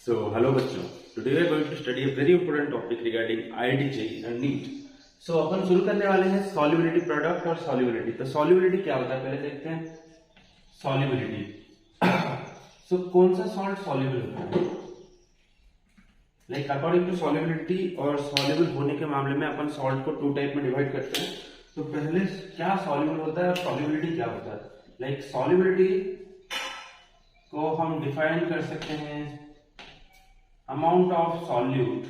Hello बच्चों, today we are going to study a very important topic regarding IIT JEE and NEET. अपन शुरू करने वाले हैं solubility product और solubility. तो solubility क्या होता है पहले देखते हैं. Solubility. कौन सा salt soluble होता है? According to solubility और soluble होने के मामले में अपन salt को 2 टाइप में डिवाइड करते हैं. तो पहले क्या soluble होता है और solubility क्या होता है? Solubility को हम डिफाइन कर सकते हैं amount of solute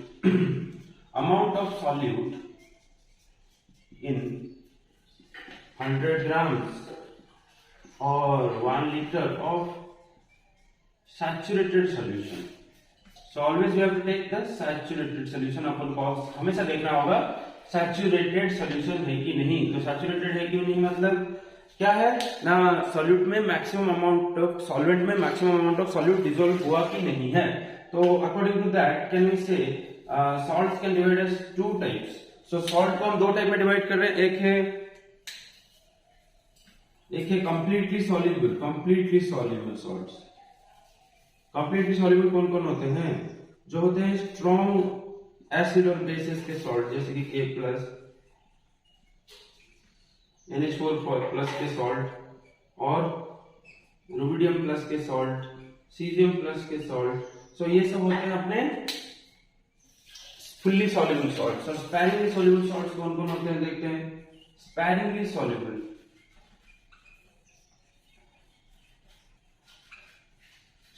in 100 grams or 1 liter of saturated solution. So always we have to take the saturated solution. अपन को हमेशा देखना होगा saturated solution है कि नहीं. तो saturated है कि नहीं मतलब क्या है ना, सॉल्यूट में मैक्सिमम अमाउंट ऑफ सॉल्वेंट में maximum amount of solute dissolve हुआ कि नहीं है. तो according to that can we say salts can divide as 2 types. So salt को हम 2 टाइप में डिवाइड कर रहे हैं. एक है completely soluble salts. Completely soluble कौन कौन होते हैं? जो होते हैं स्ट्रॉन्ग एसिड और बेसिस के सॉल्ट, जैसे कि K+, NH4+ के सॉल्ट और रुबिडियम+ के सॉल्ट, सीजियम+ के सॉल्ट. सो ये सब होते हैं अपने फुल्ली सॉल्युबल सॉल्ट. और स्पैरिंगली सॉल्युबल सॉल्ट्स कौन कौन होते हैं देखते हैं. स्पैरिंगली सॉल्युबल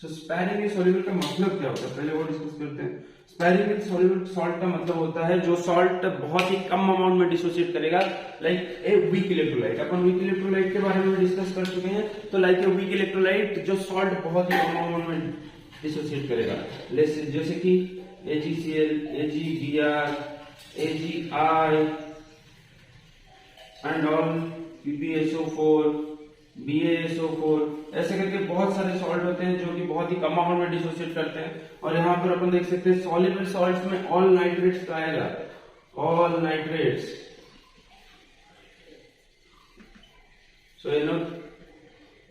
स्पैरिंगली सॉल्युबल का मतलब क्या होता है पहले वो डिस्कस करते हैं. स्पैरिंगली सॉल्युबल सॉल्ट का मतलब होता है जो सॉल्ट बहुत ही कम अमाउंट में डिसोसिएट करेगा. Like a weak electrolyte. Upon weak electrolyte के बारे में डिस्कस कर चुके हैं. तो लाइक ए वीक इलेक्ट्रोलाइट जो सॉल्ट बहुत ही कम अमाउंट में डिसोसिएट करेगा, जैसे कि AgCl, AgBr, AgI and all, PbSO4, BaSO4, ऐसे करके बहुत सारे सॉल्ट होते हैं जो कि बहुत ही कम अमाउंट में डिसोसिएट करते हैं. और यहाँ पर अपन देख सकते हैं सॉल्युबल सॉल्ट्स में ऑल नाइट्रेट्स का आएगा. All nitrates. So you know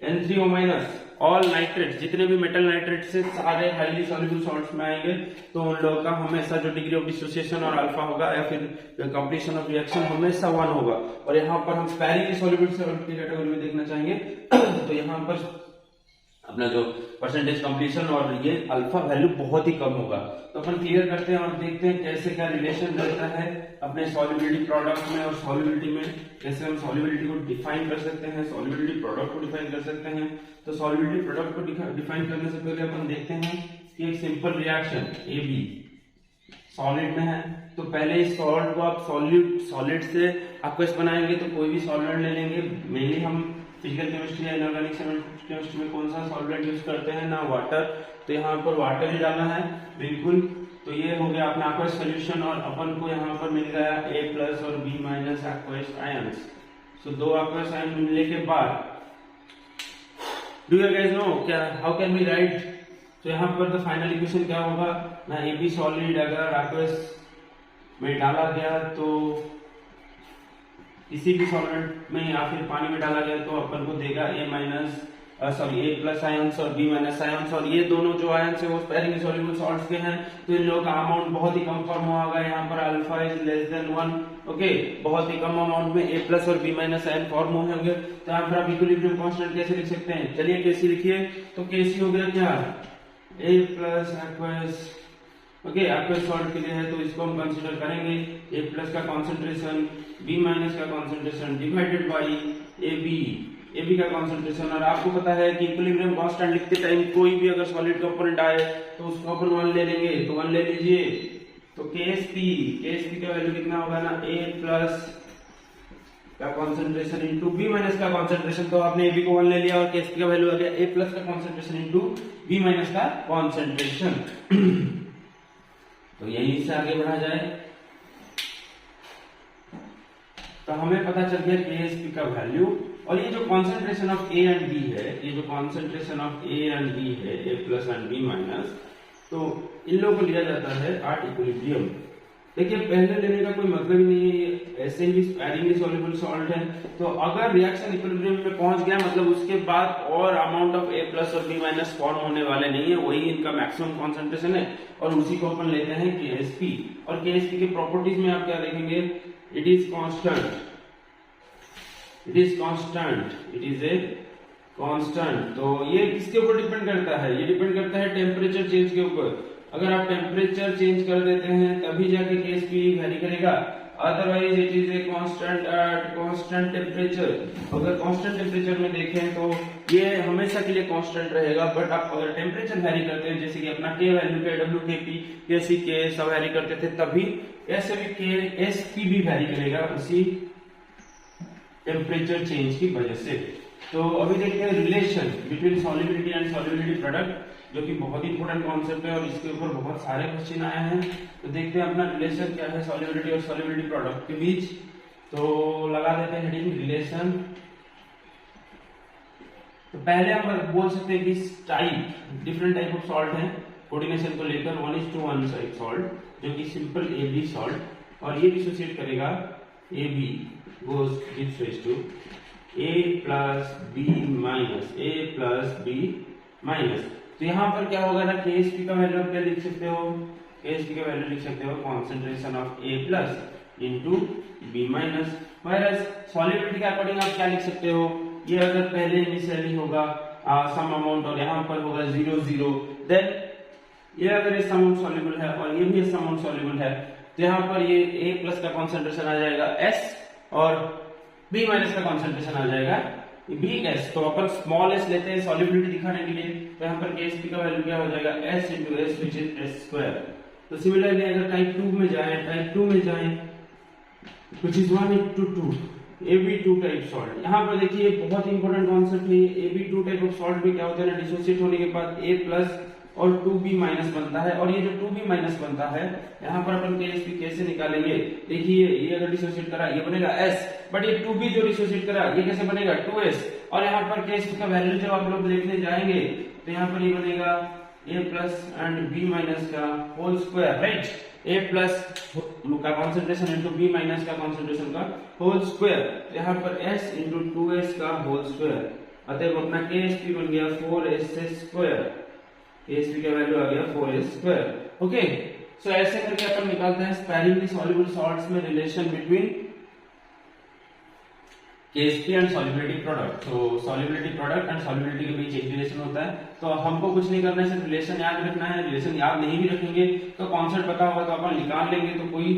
N3O-, all nitrates, जितने भी मेटल नाइट्रेट्स से सारे हाईली सॉल्युबल सॉल्ट्स में आएंगे. तो उन लोगों का हमेशा जो डिग्री ऑफ डिसोसिएशन और अल्फा होगा या फिर कंप्लीशन ऑफ रिएक्शन हमेशा 1 होगा. और यहाँ पर हम स्पैरिंगली सॉल्युबल सॉल्ट की कैटेगरी में देखना चाहेंगे. तो यहाँ पर अपना जो परसेंटेज कंप्लीशन और ये अल्फा वैल्यू बहुत ही कम होगा. तो अपन क्लियर करते हैं और देखते हैं कैसे क्या रिलेशन रहता है अपने सॉल्युबिलिटी प्रोडक्ट में और सॉल्युबिलिटी में. कैसे हम सॉल्युबिलिटी को डिफाइन कर सकते हैं, सॉल्युबिलिटी प्रोडक्ट को डिफाइन कर सकते हैं. तो सॉल्युबिलिटी प्रोडक्ट को डिफाइन करने से पहले अपन देखते हैं कि एक सिंपल रिएक्शन AB सॉलिड में है. तो पहले इस सॉल्ट को आप सॉलिड से एक्वस बनाएंगे तो कोई भी सॉल्वेंट ले लेंगे. मेनली हम फिजिकल केमिस्ट्री या इनऑर्गेनिक केमिस्ट्री में कौन सा सॉल्वेंट यूज करते हैं ना, वाटर. तो यहाँ पर वाटर ही डालना है बिल्कुल. तो ये हो गया अपना एक्वस सॉल्यूशन और अपन को यहाँ पर मिल गया A+ और B- एक्वस आयंस. सो 2 एक्वस आयन मिलने के बाद डू यू गाइस नो क्या हाउ कैन वी राइट. तो यहाँ पर द फाइनल इक्वेशन क्या होगा ना, AB सॉलिड अगर एक्वस में डाला गया तो किसी भी सॉल्वेंट में या फिर पानी में डाला गया तो अपन को देगा A+ आयंस और B- आयंस. और ये दोनों जो आयंस है वो स्पैरिंगली सॉल्युबल सॉल्ट्स के हैं. तो इन लोगों का अमाउंट बहुत ही कम फॉर्म होगा. यहाँ पर alpha is less than 1. Okay, बहुत ही कम अमाउंट में A+ और B- आयन फॉर्म होंगे. तो यहाँ पर आप इक्विलिब्रियम कांस्टेंट कैसे लिख सकते हैं. चलिए कैसे लिखिए. तो कैसे हो गया क्या, A+ aqueous. Okay, aqueous salt के लिए है तो इसको हम कंसीडर करेंगे. A+ का कॉन्सेंट्रेशन, B- का कॉन्सेंट्रेशन डिवाइडेड बाई AB का कॉन्सेंट्रेशन. और आपको पता है कि इक्विलिब्रियम कांस्टेंट लिखते टाइम कोई भी अगर सॉलिड कंपोनेंट आए तो उसको अपन 1 ले लेंगे. तो 1 ले लीजिए. तो KSP का वैल्यू कितना होगा ना, A+ का कॉन्सेंट्रेशन इंटू B- का कॉन्सेंट्रेशन. तो आपने AB को 1 ले लिया और KSP का वैल्यू आ गया A+ का कॉन्सेंट्रेशन इंटू B- का कॉन्सेंट्रेशन. तो यही से आगे बढ़ा जाए तो हमें पता चल गया KSP का वैल्यू. और ये जो concentration of A and B है, ये जो concentration of A and B है, A+ एंड B-, तो इन लोगों को लिया जाता है एट इक्विलिब्रियम. देखिए पहले लेने का कोई मतलब ही नहीं है, ये ऐसे ही स्पैरिंगली सॉल्युबल सॉल्ट है। तो अगर रिएक्शन इक्विलिब्रियम में पहुंच गया मतलब उसके बाद और अमाउंट ऑफ A+ और B- फॉर्म होने वाले नहीं है, वही इनका मैक्सिमम कॉन्सेंट्रेशन है और उसी को अपन लेते हैं KSP। और KSP की प्रॉपर्टीज में आप क्या देखेंगे, it is constant, it is constant, it is a constant. तो ये किसके ऊपर डिपेंड करता है, ये डिपेंड करता है टेम्परेचर चेंज के ऊपर। अगर आप टेम्परेचर चेंज कर देते हैं तभी जाके KSP वैरी करेगा, otherwise it is a constant at constant temperature. अगर कांस्टेंट टेम्परेचर में देखें तो ये हमेशा के लिए कांस्टेंट रहेगा, बट आप अगर टेम्परेचर वैरी करते हैं जैसे कि अपना K value KW KP KC K सब वैरी करते थे, तभी ऐसे भी KSP भी वैरी करेगा उसी टेम्परेचर चेंज की वजह से। तो अभी देखते हैं relation between solubility and solubility product, जो कि बहुत ही इंपॉर्टेंट कॉन्सेप्ट है और इसके ऊपर बहुत सारे क्वेश्चन आए हैं। तो देखते हैं अपना रिलेशन क्या है सॉल्युबिलिटी और सॉल्युबिलिटी प्रोडक्ट के बीच। तो लगा देते हैं हेडिंग रिलेशन। तो पहले हम बोल सकते हैं कि type different type of salt है कोऑर्डिनेशन को लेकर, 1:1 सॉल्ट जो कि सिंपल AB सॉल्ट, और ये डिसोसिएट करेगा AB goes gives rise to A+B-, तो यहाँ पर क्या होगा ना, KSP का वैल्यू आप क्या लिख सकते हो, KSP का वैल्यू लिख सकते हो concentration of A+ into B-। Virus solubility के अकॉर्डिंग आप क्या लिख सकते हो, ये अगर पहले इनिशियली होगा सम अमाउंट और यहाँ पर होगा 0,0, देन ये अगर इस अमाउंट सॉल्युबल है और ये भी इस अमाउंट सॉल्युबल है, तो यहाँ पर ये A+ का कॉन्सेंट्रेशन आ जाएगा S और B- का कॉन्सेंट्रेशन आ जाएगा BS। तो अपन स्मॉल s लेते हैं सॉल्युबिलिटी दिखाने के लिए, तो यहाँ पर KSP का वैल्यू क्या हो जाएगा S into S which is S²। तो सिमिलरली अगर टाइप 2 में जाएं which is 1:2 AB2 type salt. यहाँ पर देखिए बहुत इंपॉर्टेंट कॉन्सेप्ट है, AB2 टाइप ऑफ सॉल्ट में क्या होता है ना, डिसोसिएट होने के बाद A+ और 2B- बनता है, और ये जो 2B- बनता है यहाँ पर अपन KSP कैसे निकालेंगे, देखिए ये अगर डिसोसिएट करा ये बनेगा S, बट ये 2B जो डिसोसिएट करा ये कैसे बनेगा 2S, और यहाँ पर KSP का वैल्यू जब आप लोग देखने जाएंगे तो यहाँ पर ये बनेगा A+ एंड B- का होल स्क्वायर, राइट, A+ का कॉन्सेंट्रेशन इंटू B- का कॉन्सेंट्रेशन का होल स्क्वायर, यहाँ पर S इंटू 2S का होल स्क्वायर, अतः अपना KSP बन गया 4S², KSP का वैल्यू आ गया 4S²। ओके, सो ऐसे करके अपन निकालते हैं स्पैरिंगली सॉल्युबल सॉल्ट्स में relation between KSP and solubility product. तो सॉल्युबिलिटी प्रोडक्ट एंड सॉल्युबिलिटी के बीच एक रिलेशन होता है, तो हमको कुछ नहीं करना है, सिर्फ रिलेशन याद रखना है। रिलेशन याद नहीं भी रखेंगे तो कॉन्सेप्ट पता होगा तो अपन निकाल लेंगे, तो कोई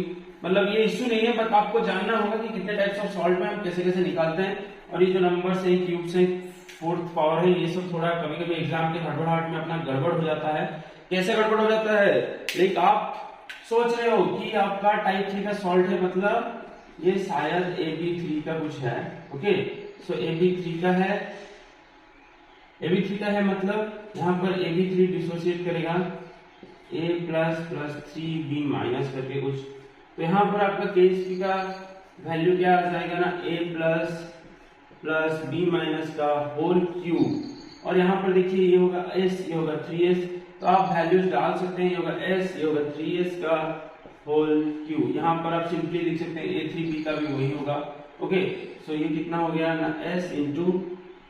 मतलब ये इश्यू नहीं है, बट आपको जानना होगा कि कितने टाइप्स ऑफ सॉल्ट में हम कैसे कैसे निकालते हैं। और ये जो नंबर्स है, क्यूब्स है, 4th पावर है, ये सब थोड़ा कभी कभी एग्जाम के हड़बड़ाहट में अपना गड़बड़ हो जाता है। कैसे गड़बड़ हो जाता है, लाइक आप सोच रहे हो कि आपका टाइप 3 का सॉल्ट है, मतलब ये शायद AB3 का कुछ है। ओके, सो AB3 का है, AB3 का है मतलब यहाँ पर AB3 डिसोसिएट करेगा A+ + 3B- करके कुछ, तो यहाँ पर आपका KSP का वैल्यू क्या आ जाएगा ना, A+ + B- का होल क्यूब, और यहाँ पर देखिए ये होगा S, ये होगा 3S, तो आप वैल्यूज डाल सकते हैं, ये होगा S, ये होगा 3S का होल क्यूब। यहाँ पर आप सिंपली लिख सकते हैं A3B का भी वही होगा। ओके, सो ये कितना हो गया ना, S इंटू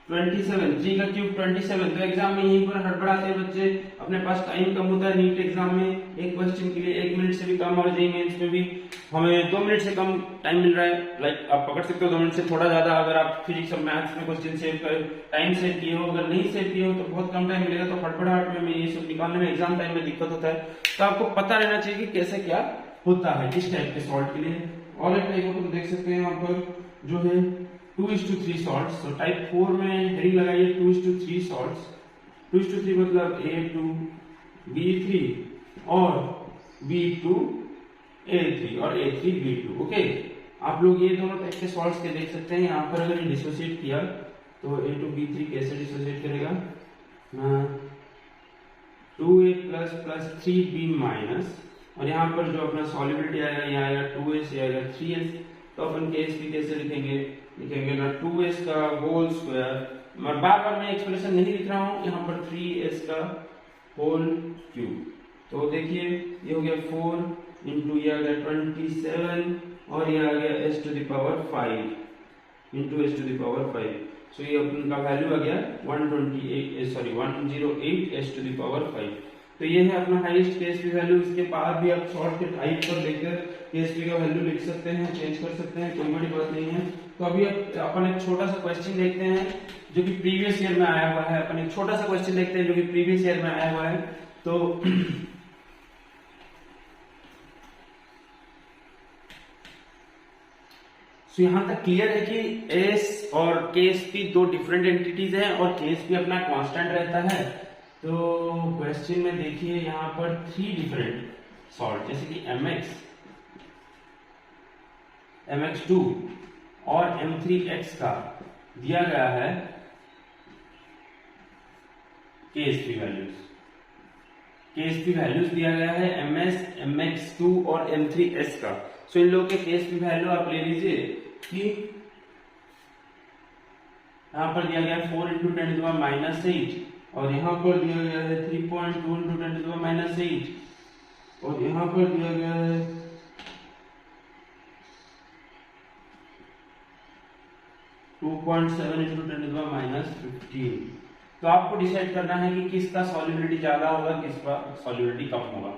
27, 3 का क्यूब 27। तो एग्जाम में यहीं पर हड़बड़ाते हैं बच्चे, अपने पास टाइम कम होता है नीट एग्जाम में, एक क्वेश्चन के लिए 1 मिनट से भी कम, और JEE मेंस में भी हमें 2 मिनट से कम टाइम मिल रहा है। लाइक आप पकड़ सकते हो 2 मिनट से थोड़ा ज्यादा, अगर आप फिजिक्स और मैथ्स में क्वेश्चन सेव कर टाइम सेव किए हो, अगर नहीं सेव किए हो तो बहुत कम टाइम मिलेगा। तो हड़बड़ाहट में ये सब निकालने में एग्जाम टाइम में दिक्कत होता है, तो आपको पता रहना चाहिए कि कैसे क्या होता है इस टाइप के सॉल्ट के लिए। और एक टाइप अपन देख सकते हैं यहाँ पर जो है 2:3 सॉल्ट्स। तो टाइप 4 में हेडिंग लगाइए 2:3 सॉल्ट्स। 2:3 मतलब A2 B3 और B2 A3 और A3 B2। ओके, आप लोग ये दोनों टाइप के सॉल्ट्स के देख सकते हैं। यहाँ पर अगर डिसोसिएट किया तो A2 B3 कैसे डिसोसिएट करेगा, 2A+ + 3B-, और यहाँ पर जो अपना सॉल्युबिलिटी आएगा, यहाँ आएगा 2S, ये आएगा 3S। तो अपन KSP कैसे लिखेंगे ना, 2S का होल स्क्वायर, बार बार मैं एक्सप्रेशन नहीं लिख रहा हूँ, यहाँ पर 3S का होल क्यूब। तो देखिए ये हो गया 4, इंटू ये आ गया 27 और ये आ गया s to the power 5 into s to the power 5। So ये उनका वैल्यू आ गया 108 s टू द पावर 5। तो ये है अपना हाईएस्ट केएसपी वैल्यू। इसके बाद भी आप सॉल्ट के टाइप पर लेकर केएसपी का वैल्यू लिख सकते हैं, चेंज कर सकते हैं, कोई बड़ी बात नहीं है। तो अभी अपन एक छोटा सा क्वेश्चन देखते हैं जो कि प्रीवियस ईयर में आया हुआ है। अपन एक छोटा सा क्वेश्चन देखते हैं जो कि प्रीवियस ईयर में आया हुआ है। तो यहां तक क्लियर है कि एस और केएसपी दो डिफरेंट एंटिटीज हैं और केएसपी अपना कांस्टेंट रहता है। तो क्वेश्चन में देखिए यहां पर 3 डिफरेंट सॉल्ट जैसे कि MX2 और M3X का दिया गया है केएसपी वैल्यूज दिया गया है MS, MX2 और M3S का। सो इन लोगों के केएसपी वैल्यू आप ले लीजिए कि यहां पर दिया गया है 4 × 10⁻⁸ और यहां पर दिया गया है 3.2 × 10⁻⁸ और यहां पर दिया गया है 2.7 × 10⁻15। तो आपको डिसाइड करना है कि किसका सॉल्युबिलिटी ज्यादा होगा, किसका सॉल्युबिलिटी कम होगा।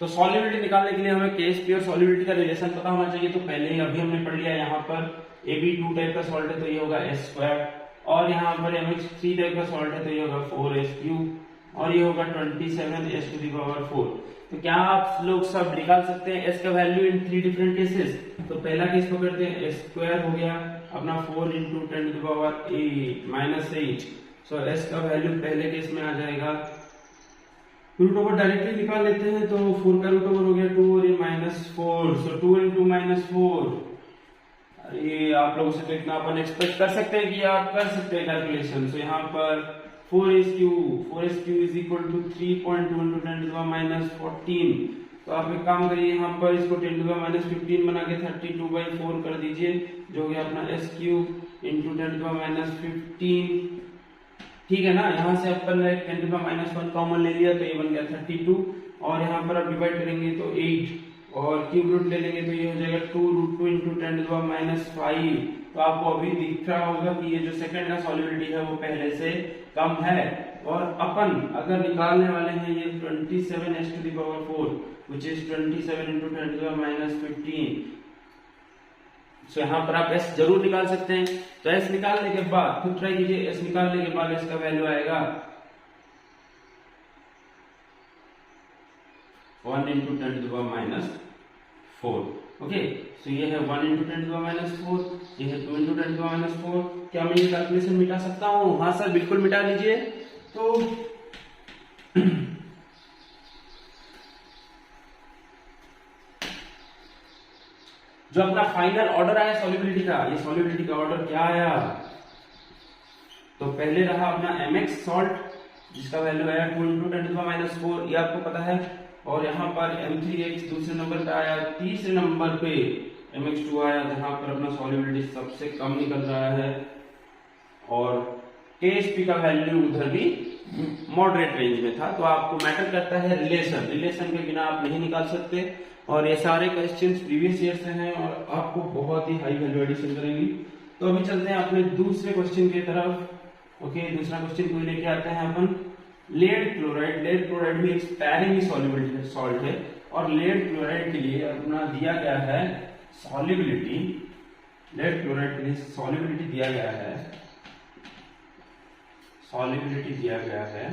तो सॉल्युबिलिटी निकालने के लिए हमें केएसपी और सॉल्युबिलिटी का रिलेशन पता होना चाहिए। तो पहले ही अभी हमने पढ़ लिया, यहाँ पर AB2 टाइप का सॉल्ट है तो ये होगा S² और यहाँ पर MX3 टाइप का सॉल्ट है तो ये होगा 4S³ और ये होगा 27 s टू द पावर 4। तो क्या आप लोग सब निकाल सकते हैं S का वैल्यू इन 3 डिफरेंट केसेस। तो पहला केस पकड़ते हैं, S² हो गया अपना 4 × 10⁻⁸। सो S का वैल्यू पहले केस में आ जाएगा, रूट ओवर डायरेक्टली निकाल लेते हैं। तो 4 का रूट ओवर हो गया 2 और ये -4। सो 2 × -4, ये आप लोगों से तो इतना अपन एक्सपेक्ट कर सकते हैं कि आप कर सकते हैं कैलकुलेशन। सो यहाँ पर 4s³ इज इक्वल टू 3.2 × 10⁻14। तो आप एक काम करिए, यहाँ पर इसको 10⁻15 बना के 32/4 कर दीजिए, जो गया अपना s³ × 10⁻15। ठीक है ना। यहाँ से अपन ने 10⁻1 कॉमन ले लिया तो ये बन गया 32 और यहाँ पर आप डिवाइड करेंगे तो 8 और क्यूब रूट ले लेंगे तो ये हो जाएगा 2√2 × 10⁻5। तो आपको अभी दिख रहा होगा कि ये जो सेकंड का सॉल्युबिलिटी है वो पहले से कम है। और अपन अगर निकालने वाले हैं ये 27 s to the power 4 which is 27 × 10⁻15। So यहाँ पर आप s जरूर निकाल सकते हैं। तो s निकालने के बाद खुद ट्राई कीजिए, s निकालने के बाद s का वैल्यू आएगा 1 × 10⁻4। ओके, सो ये है 1 × 10⁻4, ये है 2 × 10⁻4। क्या मैं ये कैलकुलेशन मिटा सकता हूँ? हाँ सर, बिल्कुल मिटा लीजिए। तो जो अपना फाइनल ऑर्डर आया सॉल्युबिलिटी का, ये सॉल्युबिलिटी का ऑर्डर क्या आया? तो पहले रहा अपना MX सॉल्ट जिसका वैल्यू आया 2 × 10⁻4, ये आपको पता है। और यहाँ पर M3X दूसरे नंबर पे आया, तीसरे नंबर पे MX2 आया जहां पर अपना सॉल्युबिलिटी सबसे कम निकल रहा है। और KSP का वैल्यू उधर भी मॉडरेट रेंज में था। तो आपको मैटर करता है रिलेशन के बिना आप नहीं निकाल सकते। और ये सारे क्वेश्चंस प्रीवियस ईयर से हैं और आपको बहुत ही हाई वैल्यू एडिशन करेंगी। तो अभी चलते हैं अपने दूसरे क्वेश्चन की तरफ। ओके, दूसरा क्वेश्चन कोई लेके आते हैं अपन लेड क्लोराइड भी एक स्पैरिंग सॉल्युबिलिटी सॉल्ट है और लेड क्लोराइड के लिए अपना दिया गया है सॉल्युबिलिटी, लेड क्लोराइड के लिए सॉल्युबिलिटी दिया गया है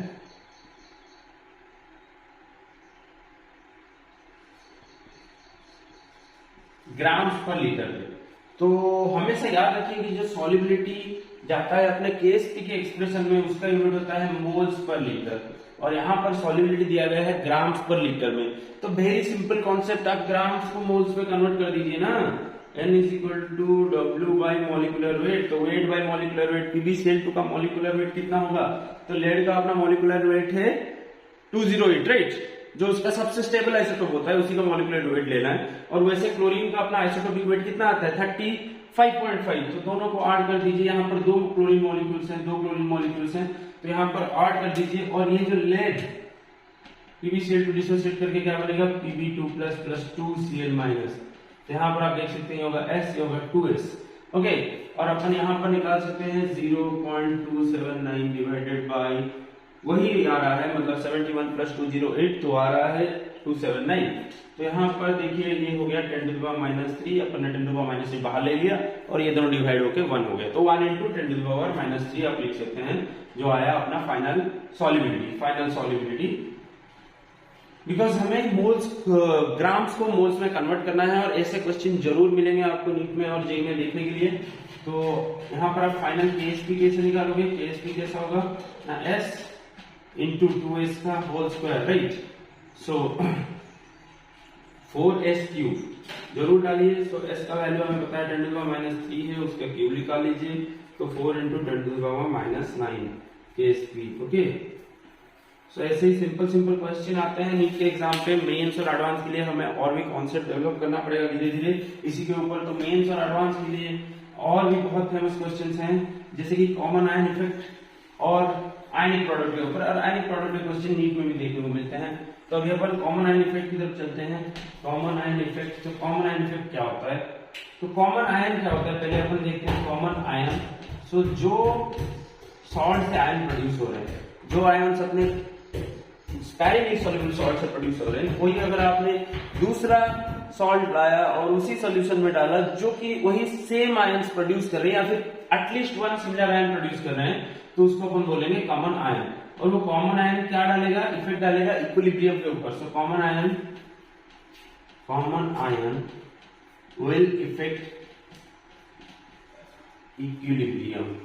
ग्राम्स पर लीटर में। तो हमेशा याद रखिए कि जो सॉल्युबिलिटी जाता है अपने केएसपी के एक्सप्रेशन में उसका यूनिट होता है मोल्स पर लीटर और यहाँ पर सॉल्युबिलिटी दिया गया है ग्राम्स पर लीटर में। तो वेरी सिंपल कॉन्सेप्ट, आप ग्राम्स को मोल्स में कन्वर्ट कर दीजिए ना। N = W by molecular weight। तो weight by molecular weight, PbCl2 का मॉलिक्यूलर वेट कितना होगा? तो लेड का अपना मॉलिक्यूलर वेट है 208, राइट? जो उसका सबसे स्टेबल आइसोटोप होता है उसी का मॉलिक्यूलर वेट लेना है। और वैसे क्लोरीन का अपना आइसोटोपिक वेट कितना आता है? 35.5। तो दोनों को ऐड कर दीजिए। यहाँ पर 2 क्लोरीन मॉलिक्यूल्स हैं, 2 क्लोरीन मॉलिक्यूल्स हैं, तो यहाँ पर ऐड कर दीजिए। और ये जो लेड PbCl2 डिसोसिएट करके क्या बनेगा Pb2 प्लस 2Cl माइनस। तो यहाँ पर आप देख सकते हैं होगा S, ये होगा 2S। ओके, और अपन यहाँ पर निकाल सकते हैं 0.279 डिवाइडेड बाई वही आ रहा है, मतलब 71 प्लस 208 तो आ रहा है 279। तो यहाँ पर देखिए ये हो गया 10 टू द पावर -3, अपन ने 10 टू द पावर -3 बाहर ले लिया और ये दोनों डिवाइड होके 1 हो गया। तो 1 इंटू 10 टू द पावर -3 आप लिख सकते हैं, जो आया अपना फाइनल सॉल्युबिलिटी। बिकॉज हमें मोल्स ग्राम्स को मोल्स में कन्वर्ट करना है और ऐसे क्वेश्चन जरूर मिलेंगे आपको नीट में और जेई में देखने के लिए। तो यहाँ पर आप फाइनल KSP कैसे निकालोगे, KSP कैसा होगा S इंटू 2S का होल स्क्वायर, राइट। सो 4S क्यूब जरूर डालिए। सो S का वैल्यू हमें पता है 10 टू द पावर -3 है, उसका क्यूब निकाल लीजिए। तो 4 into 10 to the power -9 KSP। Okay, so ऐसे ही सिंपल क्वेश्चन आते हैं नीट के एग्जाम पे। मेंस और एडवांस के लिए हमें और भी कॉन्सेप्ट डेवलप करना पड़ेगा धीरे धीरे इसी के ऊपर। तो मेंस और एडवांस के लिए और भी बहुत फेमस क्वेश्चंस हैं, जैसे कि कॉमन आयन इफेक्ट और आयनिक प्रोडक्ट के ऊपर। और आयनिक प्रोडक्ट के क्वेश्चन नीट में भी देखने को मिलते हैं। तो अभी अपन कॉमन आयन इफेक्ट की तरफ चलते हैं। कॉमन आयन इफेक्ट, तो कॉमन आयन इफेक्ट क्या होता है? तो कॉमन आयन क्या होता है पहले अपन देखते हैं। कॉमन आयन, सो जो सॉल्ट से आयन प्रोड्यूस हो रहे हैं, जो आयन्स अपने स्पैरिंगली सॉल्युबल सॉल्ट से प्रोड्यूस हो रहे हैं, वही अगर आपने दूसरा सॉल्ट लाया और उसी सॉल्यूशन में डाला जो कि वही सेम आयन्स प्रोड्यूस कर रहे हैं या फिर at least one similar ion produce कर रहे हैं, तो उसको अपन बोलेंगे कॉमन आयन। और वो कॉमन आयन क्या डालेगा, इफेक्ट डालेगा इक्विलिब्रियम के ऊपर। So common ion will effect equilibrium.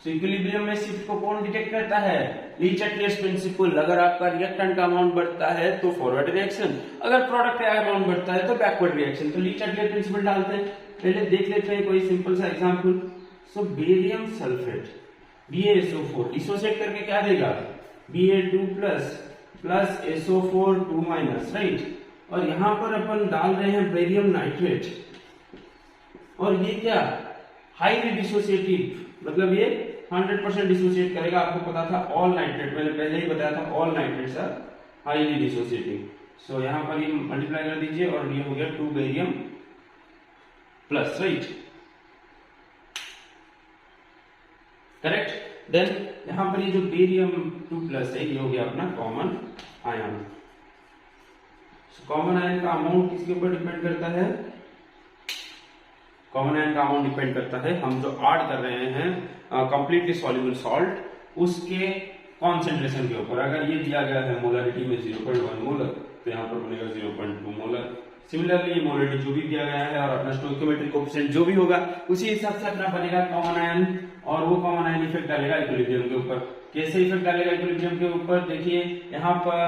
So equilibrium में शिफ्ट को कौन डिटेक्ट करता है? ली-चाटलेट प्रिंसिपल। अगर आपका रिएक्टेंट का अमाउंट बढ़ता है तो फॉरवर्ड रिएक्शन, अगर प्रोडक्ट का अमाउंट बढ़ता है तो बैकवर्ड रिएक्शन। तो ली-चाटलेट प्रिंसिपल डालते हैं। पहले देख लेते हैं कोई सिंपल सा एग्जांपल। सो बेरियम सल्फेट BaSO4 डिसोसिएट करके क्या देगा? Ba2 plus SO4 2 minus, right. और यहां पर अपन डाल रहे हैं बेरियम नाइट्रेट, और ये क्या हाईली डिसोसिएटिव, मतलब ये 100% डिसोसिएट करेगा। आपको पता था ऑल नाइट्रेट, मैंने पहले ही बताया था all nitrates are highly dissociative. So यहां पर ये मल्टीप्लाई कर दीजिए और ये हो गया 2 barium plus, right, correct. Then यहां पर ये जो बेरियम 2 प्लस है, ये हो गया अपना कॉमन आयन। कॉमन आयन का अमाउंट किसके ऊपर डिपेंड करता है? कॉमन आयन का अमाउंट डिपेंड करता है हम जो ऐड कर रहे हैं कंप्लीटली सॉल्युबल सॉल्ट उसके कॉन्सेंट्रेशन के ऊपर। अगर ये दिया गया है मोलरिटी में 0.1 मोलर, तो यहाँ पर बनेगा 0.2 मोलर। सिमिलरली ये मोलरिटी जो भी दिया गया है और अपना स्टोइकियोमेट्रिक कोएफिशिएंट जो भी होगा उसी हिसाब से अपना बनेगा कॉमन आयन, और वो कॉमन आयन इफेक्ट डालेगा इक्विलिब्रियम के ऊपर। कैसे इफेक्ट डालेगा इक्विलिब्रियम के ऊपर? देखिए यहाँ पर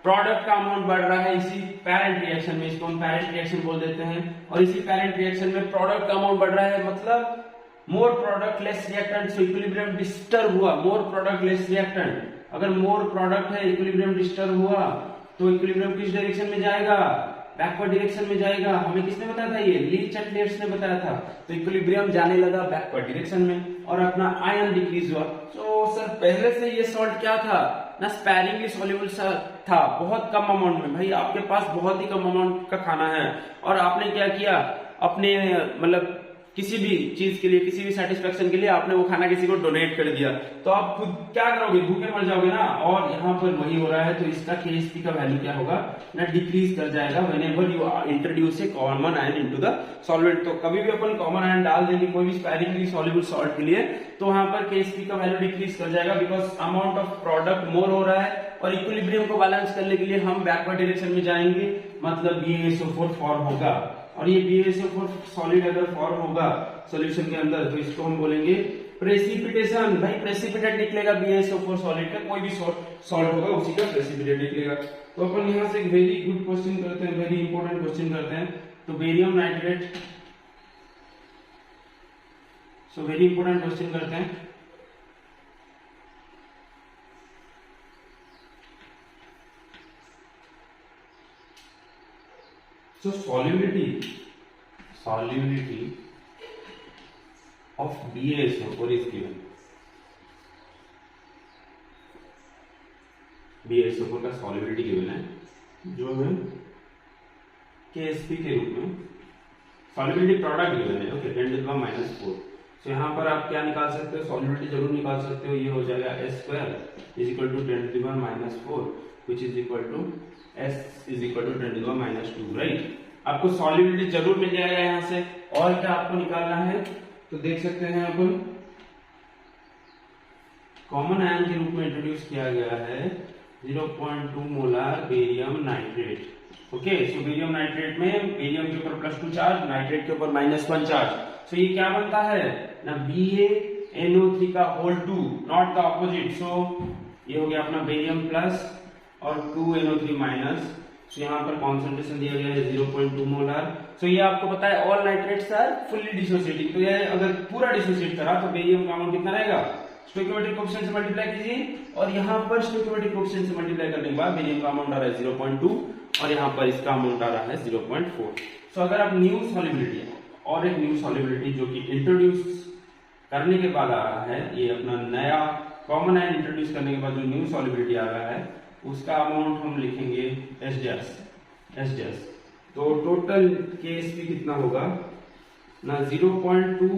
प्रोडक्ट का अमाउंट बढ़ रहा है इसी पैरेंट रिएक्शन में, इसको हम पैरेंट रिएक्शन बोल देते हैं, और इसी पैरेंट रिएक्शन में प्रोडक्ट का अमाउंट बढ़ रहा है, मतलब मोर प्रोडक्ट लेस रिएक्टेंट। सो इक्विलिब्रियम डिस्टर्ब हुआ, मोर प्रोडक्ट लेस रिएक्टेंट। अगर मोर प्रोडक्ट है, इक्विलिब्रियम डिस्टर्ब हुआ, तो इक्विलिब्रियम किस डायरेक्शन में जाएगा? बैकवर्ड डायरेक्शन में जाएगा। हमें किसने बताया था? ये ली-चाटलेट ने बताया था। तो इक्विलिब्रियम जाने लगा बैकवर्ड डायरेक्शन में और अपना आयन डिक्रीज हुआ। तो सर पहले से ये सॉल्ट क्या था ना, स्पैरिंगली सॉल्युबल था, बहुत कम अमाउंट में। भाई आपके पास बहुत ही कम अमाउंट का खाना है और आपने क्या किया, अपने मतलब किसी भी चीज के लिए, किसी भी सेटिस्फेक्शन के लिए आपने वो खाना किसी को डोनेट कर दिया, तो आप खुद क्या करोगे? भूखे मर जाओगे ना। और यहाँ पर वही हो रहा है, तो इसका KSP का वैल्यू क्या होगा ना, डिक्रीज कर जाएगा whenever you introduce A common ion into the solvent. तो कभी भी अपन कॉमन आयन डाल देंगे कोई भी स्पैरिंगली सॉल्युबल सॉल्ट के लिए, तो वहां पर KSP का वैल्यू डिक्रीज कर जाएगा, बिकॉज अमाउंट ऑफ प्रोडक्ट मोर हो रहा है। और इक्विलिब्रियम को बैलेंस करने के लिए हम बैकवर्ड डायरेक्शन में जाएंगे, मतलब BaSO4 फॉर्म होगा। और ये BaSO4 सॉलिड अगर फॉर्म होगा सॉल्यूशन के अंदर, तो इसको हम बोलेंगे प्रेसिपिटेशन। भाई प्रेसिपिटेट निकलेगा BaSO4 सॉलिड का, कोई भी सॉल्ट होगा उसी का प्रेसिपिटेट निकलेगा। तो अपन यहाँ से एक वेरी गुड क्वेश्चन करते हैं, वेरी इंपॉर्टेंट क्वेश्चन करते हैं। तो barium nitrate, so very important question करते हैं। So solubility of BaSO4 is given. BaSO4 का सॉल्युबिलिटी गिवन है, जो है KSP के रूप में सॉल्युबिलिटी प्रोडक्ट गिवन है। ओके, 10⁻⁴। तो यहाँ पर आप क्या निकाल सकते हो, सॉल्युबिलिटी जरूर निकाल सकते हो। ये हो जाएगा S² is equal to 10⁻⁴, which is equal to S is equal to 10⁻², right. आपको सॉल्युबिलिटी जरूर मिल जाएगा यहाँ से। और क्या आपको निकालना है, तो देख सकते हैं अपन कॉमन आयन के रूप में इंट्रोड्यूस किया गया है 0.2 मोलर बेरियम नाइट्रेट। ओके, सो बेरियम नाइट्रेट में बेरियम के ऊपर +2 चार्ज, नाइट्रेट के ऊपर -1 चार्ज। सो ये क्या बनता है ना, BaNO3 का होल 2, नॉट द ऑपोजिट। सो ये हो गया अपना बेरियम प्लस और 2NO3 माइनस। तो यहाँ पर कॉन्सेंट्रेशन दिया गया है 0.2 मोलर। सो ये आपको पता है all nitrates are fully dissociating. तो ये अगर पूरा डिसोसिएट करा तो बेरियम का अमाउंट कितना रहेगा, स्टोइकियोमेट्रिक कोएफिशिएंट से मल्टीप्लाई कीजिए, और यहाँ पर स्टोइकियोमेट्रिक कोएफिशिएंट से मल्टीप्लाई करने के बाद बेरियम का अमाउंट आ रहा है 0.2 और यहाँ पर इसका अमाउंट आ रहा है 0.4। सो अगर आप न्यू सॉल्युबिलिटी और एक न्यू सॉल्युबिलिटी जो कि इंट्रोड्यूस करने के बाद आ रहा है, ये अपना नया कॉमन आयन इंट्रोड्यूस करने के बाद जो न्यू सॉल्युबिलिटी आ रहा है उसका अमाउंट हम लिखेंगे S'। तो टोटल KSP कितना होगा ना, 0.2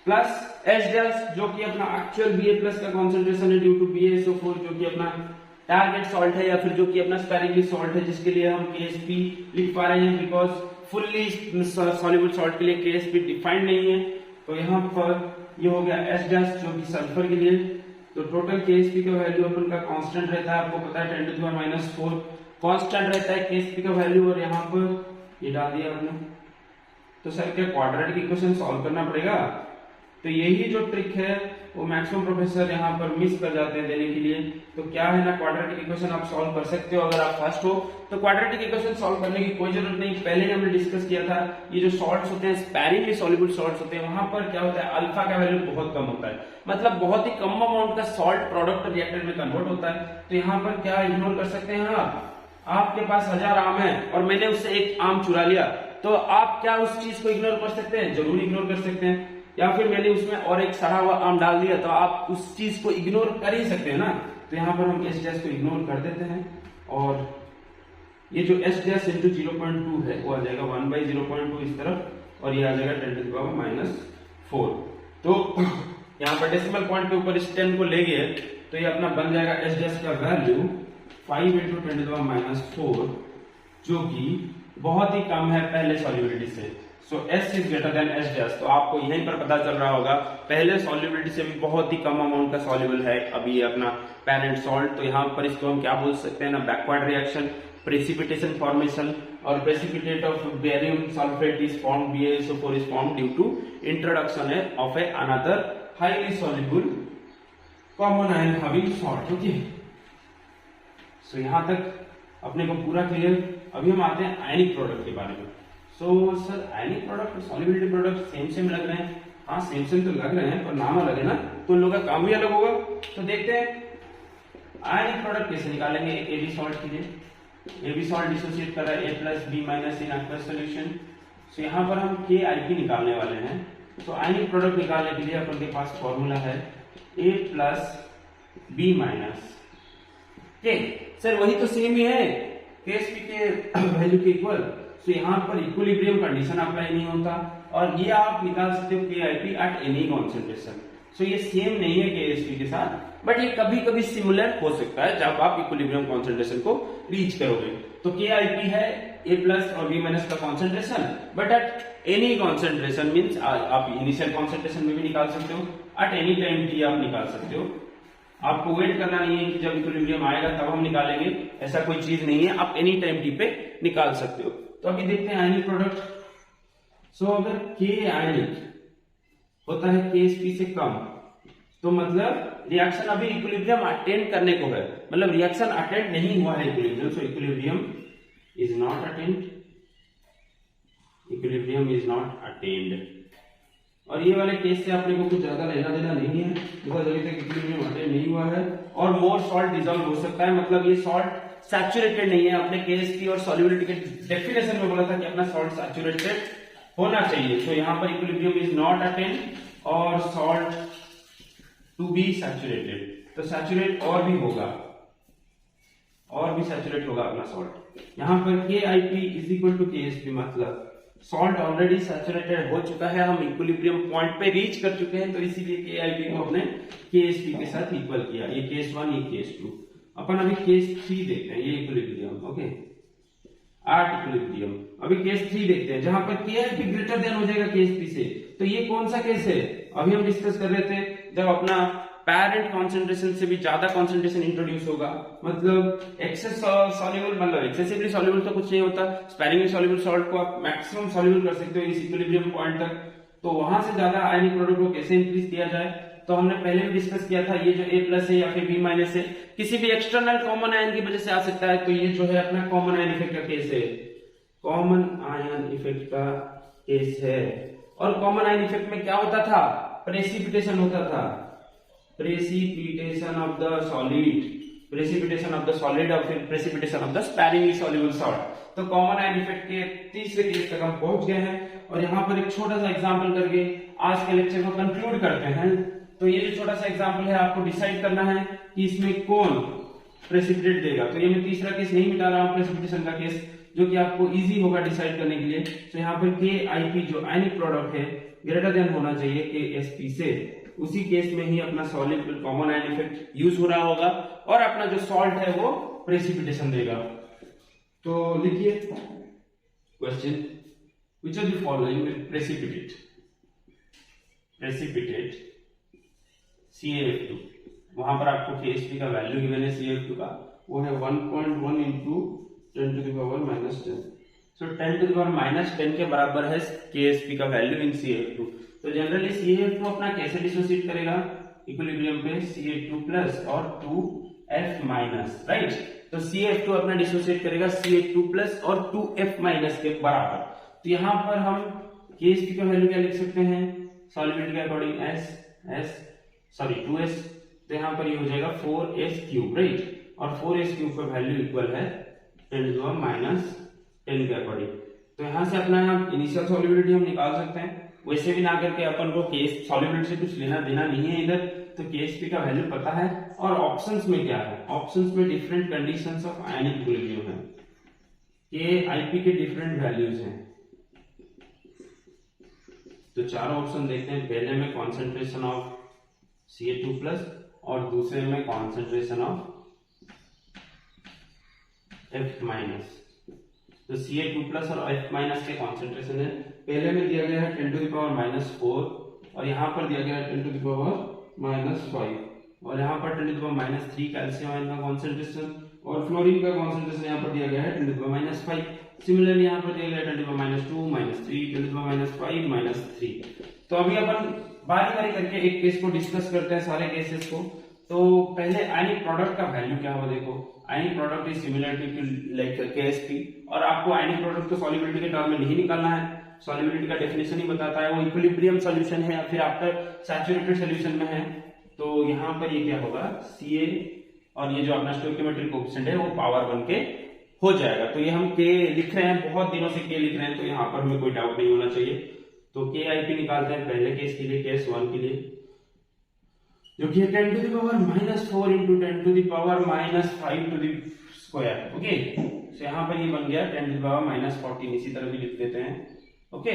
प्लस S' जो कि अपना एक्चुअल Ba+ का कॉन्सेंट्रेशन है ड्यू टू BaSO4, जो कि अपना टारगेट सॉल्ट है या फिर जो कि अपना स्पेरिंगली सॉल्ट है, जिसके लिए हम KSP लिख पा रहे हैं, बिकॉज फुल्ली सॉल्युबल सॉल्ट के लिए KSP डिफाइंड नहीं है। तो यहाँ पर ये हो गया S' जो कि सल्फर के लिए। तो टोटल KSP का वैल्यू अपन का कांस्टेंट रहता है, आपको पता है 10⁻⁴ कांस्टेंट रहता है KSP का वैल्यू, और यहाँ पर ये डाल दिया आपने। तो सर क्या क्वाड्रेटिक इक्वेशन सॉल्व करना पड़ेगा? तो यही जो ट्रिक है वो मैक्सिमम प्रोफेसर यहाँ पर मिस कर जाते हैं देने के लिए। तो क्या है ना, क्वाड्रेटिक इक्वेशन आप सॉल्व कर सकते हो अगर आप फर्स्ट हो। तो क्वाड्रेटिक इक्वेशन सॉल्व करने की कोई जरूरत नहीं, पहले हमने डिस्कस किया था। ये जो सॉल्ट्स होते हैं, स्पैरिंगली सॉल्युबल सॉल्ट्स होते हैं, वहां पर क्या होता है, अल्फा का वैल्यू बहुत कम होता है, मतलब बहुत ही कम अमाउंट का सॉल्ट प्रोडक्ट रिएक्टर में कन्वर्ट होता है। तो यहाँ पर क्या इग्नोर कर सकते हैं आपके पास 1000 आम है और मैंने उससे एक आम चुरा लिया, तो आप क्या उस चीज को इग्नोर कर सकते हैं? जरूर इग्नोर कर सकते हैं। या फिर मैंने उसमें और एक सड़ा हुआ आम डाल दिया, तो आप उस चीज को इग्नोर कर ही सकते हैं ना। तो यहाँ पर हम S' को इग्नोर कर देते हैं, और ये जो S' इंटू 0.2 है वो आ जाएगा 1/0.2 इस तरफ, और ये आ जाएगा 10⁻⁴। तो यहाँ पर डेसिमल पॉइंट के ऊपर इस 10 को ले गए, तो ये अपना बन जाएगा S' का वैल्यू 5 × 10⁻⁴, जो कि बहुत ही कम है पहले सॉल्युबिलिटी से। सो S is greater than S'। तो आपको यहीं पर पता चल रहा होगा पहले सॉल्युबिलिटी से भी बहुत ही कम अमाउंट का सॉल्युबल है अभी अपना पेरेंट सॉल्ट। तो यहाँ पर इसको हम क्या बोल सकते हैं ना, बैकवर्ड रिएक्शन, प्रेसिपिटेशन फॉर्मेशन, और precipitate of barium sulphate is formed, BaSO4 is formed due to introduction of a another highly soluble common ion having salt. Okay, so यहाँ तक अपने को पूरा क्लियर। अभी हम आते हैं आयनिक प्रोडक्ट के बारे में। सो सर आयनिक प्रोडक्ट और सॉल्युबिलिटी प्रोडक्ट सेम लग रहे हैं। हाँ सेम तो लग रहे हैं, पर नाम अलग है ना, तो उन लोगों का काम भी अलग होगा। तो देखते हैं आयनिक प्रोडक्ट कैसे निकालेंगे। AB सॉल्ट के लिए AB सॉल्ट डिसोसिएट कर रहा है A+B- इन एक्वस सॉल्यूशन। सो यहाँ पर हम KIP निकालने वाले हैं। तो आयनिक प्रोडक्ट निकालने के लिए अपन के पास फॉर्मूला है A+B-। सर वही तो सेम ही है, KSP के वैल्यू के इक्वल। तो यहाँ पर इक्विलिब्रियम कंडीशन अप्लाई नहीं होता, और ये आप निकाल सकते हो KIP एट एनी कॉन्सेंट्रेशन। सो ये सेम नहीं है KSP के साथ, बट ये कभी कभी सिमिलर हो सकता है जब आप इक्विलिब्रियम कॉन्सेंट्रेशन को रीच करोगे। तो KIP है A+ और B- का concentration, but at any concentration means आप इनिशियल कॉन्सेंट्रेशन में भी निकाल सकते हो, एट एनी टाइम T आप निकाल सकते हो। आपको वेट करना नहीं है कि जब इक्विलिब्रियम आएगा तब हम निकालेंगे, ऐसा कोई चीज नहीं है, आप एनी टाइम T पे निकाल सकते हो। तो अभी देखते हैं आयनिक प्रोडक्ट। सो अगर K आयनिक होता है KSP से कम, तो मतलब रिएक्शन अभी इक्विलिब्रियम अटेंड करने को है, मतलब रिएक्शन अटेंड नहीं हुआ है equilibrium. So equilibrium is not attend, equilibrium is not attend. और ये वाले केस से आपने को कुछ ज्यादा लेना देना नहीं है, बिकॉज अभी तक इक्विलिब्रियम अटेंड नहीं हुआ है, और मोर सॉल्ट डिसॉल्व हो सकता है, मतलब ये सॉल्ट सैचुरेटेड नहीं है। आपने KSP और सॉल्युबिलिटी के डेफिनेशन में बोला था कि अपना सॉल्ट सैचुरेटेड होना चाहिए। तो यहाँ पर इक्विलिब्रियम इज नॉट अटेंड और सॉल्ट टू बी सैचुरेटेड, तो सैचुरेट और भी होगा, और भी सैचुरेट होगा अपना सॉल्ट। यहाँ पर KIP is equal to KSP, मतलब सॉल्ट ऑलरेडी सैचुरेटेड हो चुका है, हम इक्विलिब्रियम पॉइंट पे रीच कर चुके हैं, तो इसीलिए KIP को हमने KSP के साथ इक्वल किया। ये केस 1, ये केस 2। अपन अभी केस 3 देखते हैं, ये इक्विलिब्रियम, ओके, आर्ट इक्विलिब्रियम। अभी केस 3 देखते हैं, जहां पर KIP ग्रेटर देन हो जाएगा KSP से। तो ये कौन सा केस है? अभी हम डिस्कस कर रहे थे जब अपना पैरेंट कॉन्सेंट्रेशन से भी ज्यादा कॉन्सेंट्रेशन इंट्रोड्यूस होगा, मतलब एक्सेस सॉल्युबल, मतलब एक्सेसिवली सॉल्युबल तो कुछ नहीं होता, स्पेरिंगली सॉल्युबल सॉल्ट को आप मैक्सिमम सॉल्युबल कर सकते हो इस इक्विलिब्रियम पॉइंट तक। तो वहां से ज्यादा आयनिक प्रोडक्ट को कैसे इंक्रीज किया जाए, तो हमने पहले भी डिस्कस किया था। ये जो A+ है या फिर B- है, किसी भी एक्सटर्नल कॉमन आयन की वजह से आ सकता है। तो ये जो है अपना कॉमन आयन इफेक्ट का केस है, कॉमन आयन इफेक्ट का केस है। और कॉमन आयन इफेक्ट में क्या होता था? प्रेसिपिटेशन होता था, precipitation of the solid, precipitation of the solid और फिर precipitation of the sparingly soluble salt. तो कॉमन आयन इफेक्ट के तीसरे केस तक हम पहुंच गए हैं और यहाँ पर एक छोटा सा एग्जांपल करके आज के लेक्चर को कंक्लूड करते हैं। तो ये जो छोटा सा एग्जांपल है, आपको डिसाइड करना है कि इसमें कौन प्रेसिपिटेट देगा। तो ये मैं तीसरा केस नहीं मिटा रहा हूँ, प्रेसिपिटेशन का केस, जो कि आपको इजी होगा डिसाइड करने के लिए। तो यहाँ पर KIP जो आयनिक प्रोडक्ट है ग्रेटर देन होना चाहिए KSP से। उसी केस में ही अपना solid common ion effect use हो रहा होगा और अपना जो सॉल्ट है वो प्रेसिपिटेशन देगा। तो लिखिए question, which of the following will precipitate CaF2। वहां पर आपको KSP का वैल्यू गिवन है CaF2 का, वो है 1.1 इंटू 10⁻⁻10। सो 10⁻⁻10 के बराबर है KSP का वैल्यू इन CaF2। तो जनरली CaF2 अपना कैसे डिसोसिएट करेगा इक्विलिब्रियम पे? Ca2+ और 2F-, राइट। तो CaF2 अपना डिसोसिएट करेगा Ca2+ और 2F- के बराबर। तो यहां पर हम KSP का वैल्यू क्या लिख सकते हैं सॉल्युबिलिटी के अकॉर्डिंग? 2S। तो यहां पर ये हो जाएगा 4S3, राइट। और 4S3 का वैल्यू इक्वल है 10⁻10 के अकॉर्डिंग। तो यहां से अपना इनिशियल सॉल्युबिलिटी हम निकाल सकते हैं। वैसे भी ना करके अपन को केस सॉल्युबिलिटी से कुछ लेना देना नहीं है इधर, तो KSP का वैल्यू पता है। और ऑप्शंस में क्या है? ऑप्शंस में different conditions of ionic equilibrium है, KIP के डिफरेंट वैल्यूज हैं। तो चारों ऑप्शन देखते हैं। पहले में कॉन्सेंट्रेशन ऑफ Ca2+ और दूसरे में कॉन्सेंट्रेशन ऑफ F-। तो Ca2+ और F- के कॉन्सेंट्रेशन है। पहले में दिया गया है 10⁻⁴ और यहाँ पर दिया गया है 10⁻⁵ और यहाँ पर 10⁻³ कैल्शियम आयन का कॉन्सेंट्रेशन और फ्लोरीन का कॉन्सेंट्रेशन यहाँ पर दिया गया है 10⁻⁵। सिमिलरली यहाँ पर दिया गया है 10⁻², -3, 10⁻⁵, -3। तो अभी अपन बारी बारी करके एक केस को डिस्कस करते हैं, सारे केसेस को। तो पहले आयनिक प्रोडक्ट का वैल्यू क्या होगा? देखो, ionic product is similar to like KSP। और आपको आयनिक प्रोडक्ट को सॉल्युबिलिटी के टर्म में नहीं निकालना है, सॉल्युबिलिटी का डेफिनेशन ही बताता है वो इक्विलिब्रियम सॉल्यूशन है या फिर आफ्टर सैचुरेटेड सॉल्यूशन में है। तो यहाँ पर ये क्या होगा Ca और ये जो अपना स्टोइकियोमेट्रिक कोएफिशिएंट है वो पावर 1 के हो जाएगा। तो ये हम K लिख रहे हैं, बहुत दिनों से K लिख रहे हैं, तो यहाँ पर हमें कोई डाउट नहीं होना चाहिए। तो KIP निकालते हैं पहले केस के लिए, केस 1 के लिए, जो कि 10⁻⁴ इंटू 10⁻⁵²। ओके, तो यहाँ पर ये बन गया 10⁻⁻14। इसी तरह भी लिख देते हैं। Okay,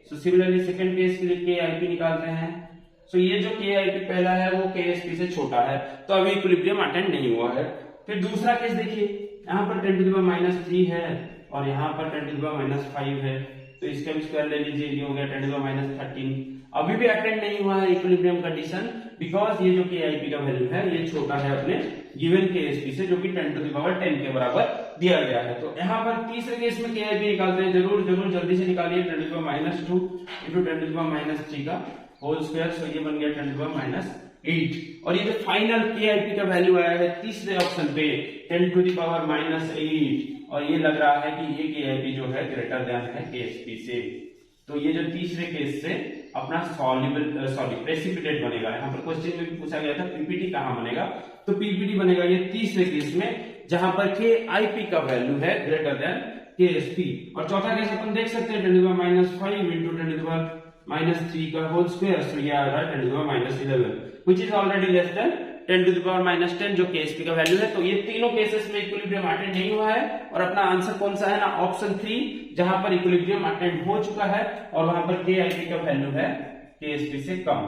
so similarly second case के लिए KIP निकालते हैं। सो ये जो KIP पहला है वो KSP से छोटा है, तो अभी इक्विलिब्रियम अटेंड नहीं हुआ है। फिर दूसरा केस देखिए, यहाँ पर 10⁻³ है और यहाँ पर 10⁻⁵ है, तो इसका भी स्क्वायर ले लीजिए, ये हो गया 10⁻13। अभी भी अटेंड नहीं हुआ है इक्विलिब्रियम कंडीशन, बिकॉज ये जो KIP का वैल्यू है ये छोटा है अपने गिवन KSP से, जो कि 10⁻10 के बराबर दिया गया है। तो यहाँ पर तीसरे केस में KIP निकालते हैं, जरूर जल्दी से निकालिए। 10⁻² इंटू 10⁻³ का होल स्क्वायर, सो ये बन गया 10⁻8। और ये जो फाइनल KIP का वैल्यू आया है तीसरे ऑप्शन पे 10⁻8, और ये लग रहा है कि ये KIP जो है ग्रेटर देन है KSP से। तो ये जो तीसरे केस से अपना प्रेसिपिटेट बनेगा। यहाँ पर क्वेश्चन में भी पूछा गया था PPT कहाँ बनेगा, तो PPT बनेगा ये तीसरे केस में, जहां पर KIP का वैल्यू है ग्रेटर देन KSP। और चौथा केस अपन देख सकते हैं 10⁻5 इंटू 10⁻³ का होल स्क्वायर, सो ये आ रहा है 10⁻11, which is already less than 10⁻⁻10 जो KSP का वैल्यू है। तो ये तीनों केसेस में इक्विलिब्रियम अटेंड नहीं हुआ है और अपना आंसर कौन सा है ना, ऑप्शन 3, जहां पर इक्विलिब्रियम अटेंड हो चुका है और वहां पर KIP का वैल्यू है KSP से कम।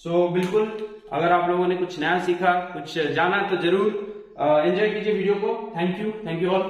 सो बिल्कुल, अगर आप लोगों ने कुछ नया सीखा, कुछ जाना तो जरूर एंजॉय कीजिए वीडियो को। Thank you all.